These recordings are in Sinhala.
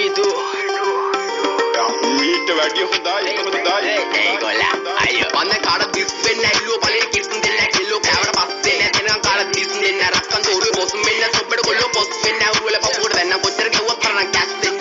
Itu. මීට වැඩිය හොඳයි හොඳයි ඒගොල්ලා අයියෝ වන්න කාට දිස් වෙන්න ඇල්ලුව පළේ කිට්ටුන් දෙන්න කෙල්ලෝ කෑවට පස්සේ නැතනම් කාට දිස් දෙන්න රක්කන් තෝරුවේ පොස් වෙන්න සොබ්බඩ කොල්ලෝ පොස් වෙන්න උරුවල පපුවට දැන්න කොච්චර ගෙව්වක් කරන්න කැස් දෙන්න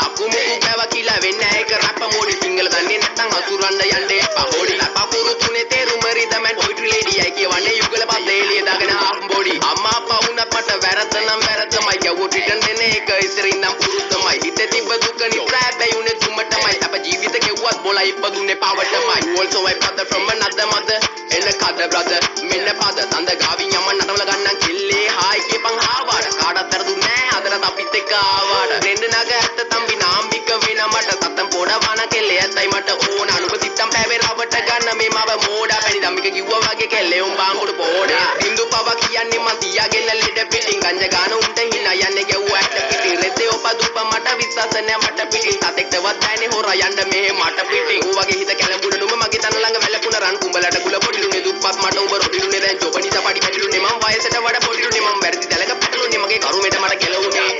අකුමු කෑවා කියලා වෙන්න ඒක රැප්ප මෝඩි සිංගල දන්නේ නැත්නම් අසුරන්න යන්නේ පහෝඩි පපුරු තුනේ තේරුම රිදමන් පොයිට්‍රි ලේඩි අය කියවන්නේ යුගල පස්සේ එළිය දාගෙන හාම් බෝඩි අම්මා අප්පා වුණත් මට වැරද්ද නම් වැරද්දමයි යවෝ රිටර්න් දෙන එක ඉස්සරින් නම් පුරුද්දමයි හිතේ තිබ්බ දුක නිත්‍රා බැයුනේ තුමටමයි තප ජීවිත ගෙව්වත් බොලා ඉපදුනේ පවටමයි also I brother from another mother එන කඩ brother මෙන්න පද තඳ ගාවින් යම නටවල ගන්නම් කිල්ලේ හායි කියපන් ආවාට කාටවත් වැරදුන්නේ නැහැ අදට අපිත් එක්ක ආවාට රෙන්න නග ඇත්ත තම්බි නාම්බික වෙන මට සත්තම් පොඩ වන කෙල්ලේ ඇත්තයි මට ඕන අනුප සිත්තම් පෑවේ රවට ගන්න මේ මව මෝඩා පැණි ධම්මික කිව්වා වගේ කෙල්ලේ උන් බාංගුඩ පොඩා බින්දු පව කියන්නේ මං තියාගෙන ලෙඩ පිටින් ගංජ ගාන උන්ට හිනා යන්නේ ගැව්වා ඇට පිටින් රෙද්දේ ඔප දුප මට විශ්වාස නැහැ මට පිටින් සතෙක්ටවත් බෑනේ හොරා යන්න මෙහෙ මට පිටින් ඌ වගේ හිත කැලඹුණ නුඹ මගේ තන ළඟ වැළපුණ රන් කුඹලට ගුල පොඩිලුනේ දුප්පත් මට උඹ රොඩිලුනේ දැන් ජොබනිසා පඩි පැටිලුනේ මං වයසට වඩා පොඩිලුනේ මං වැරදි දැලක පැටලුනේ මගේ කරුමෙට මට කෙලවුනේ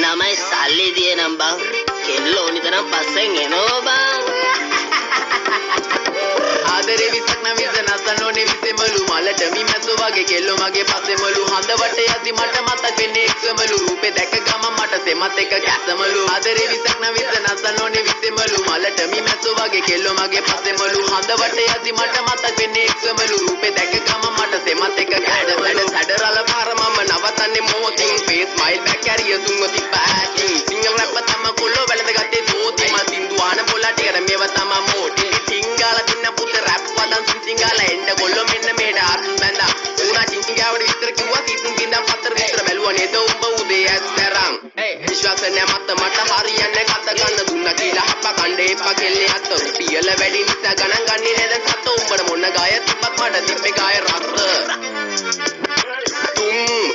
නමයි සල්ලි දියනම් බං කෙල්ලෝ නිතරම පස්සෙන් එනෝ බං ආදරේ විසක් නම් විස නසනෝනේ විසෙමලු මලට මිමැසෝ වගේ කෙල්ලෝ මගේ පස්සෙමලු හඳ වටේ යද්දි මට මතක් වෙන්නේ එක්සමලු රූපේ දැක ගම මට සෙමත් එක කැසමලු ආදරේ විසක් නම් විස නසනෝනේ විසෙමලු මලට මිමැසෝ වගේ කෙල්ලෝ මගේ පස්සෙමලු හඳ වටේ යද්දි මට මතක් වෙන්නේ එක්සමලු රූපේ දැක ගම මට සෙමත් එක කැඩසඩ සැඩරල පාර මම නවතන්නේ මොහොතින් ෆේස් ස්මයිල් බෑක් කැරිය තුන්ව තිබ්බාටින් සිංගල් රැප් තම කොල්ලෝ වැළඳ ගත්තේ දෝති මා සින්දු ආන පොලට කර මේව තම මෝටි සිංගල දින්න පුත රැප් වදන් සිංගල එන්න කොල්ලෝ මෙන්න මේට ආත් බැඳා උනා චිංචි ගාවට විතර කිව්වා කීතුන් කින්දම් පතර විතර බැලුවා නේද උඹ උදේ ඇස්තරම් විශ්වාස නැමත මට හරියන්නේ කත ගන්න දුන්නා කියලා හප්ප කණ්ඩේ එපා කෙල්ලේ අත රුපියල වැඩි නිසා ගණන් ගන්නේ නේද සත උඹට මොන ගාය තිබ්බත් මට තිබ්බේ ගාය රස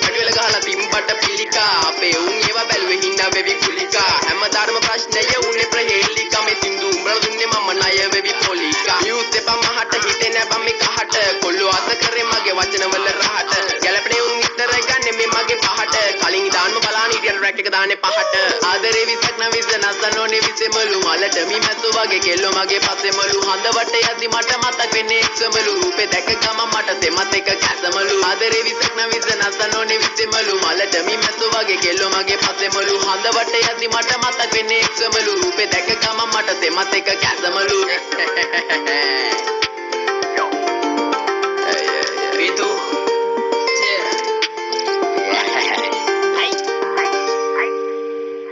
අඩුවල ගහලා තිම්බට පිළිකා අපේ උන් ඒවා බැලුවේ හින්දා වෙවි කුලිකා හැමදාම ප්‍රශ්නය උන්නේ ප්‍රහේලිකා මේ සින්දු උඹලා දුන්නේ මම ණය වෙවි පොලිකා නිවුස් එපා මහට හිතේ නැබ මේ කහට කොල්ලෝ අත කරේ මගේ වචනවල රහට ගැලපනේ උන් විතර ගන්නේ මේ මගේ පහට කලින් දාන්න බලාන ඉතින් රැක් එක දාන්නේ පහට ආදරේ විසක් නම් විස නසනෝනේ විසෙමලු මලට මිමැසෝ වගේ කෙල්ලෝ මගේ පස්සෙමලු හඳ වටේ යද්දි මට මතක් වෙන්නේ එක්සමලු රූපේ දැක ගම මට සෙමත් එක කැසමලු ආදරේ විසක් නම් විස නසනෝනේ විසෙමලු මලට මිමැසෝ වගේ කෙල්ලෝ මගේ පස්සෙමලු හඳ වටේ යද්දි මට මතක් වෙන්නේ එක්සමලු රූපේ දැක ගම මට සෙමත් එක කැසමලු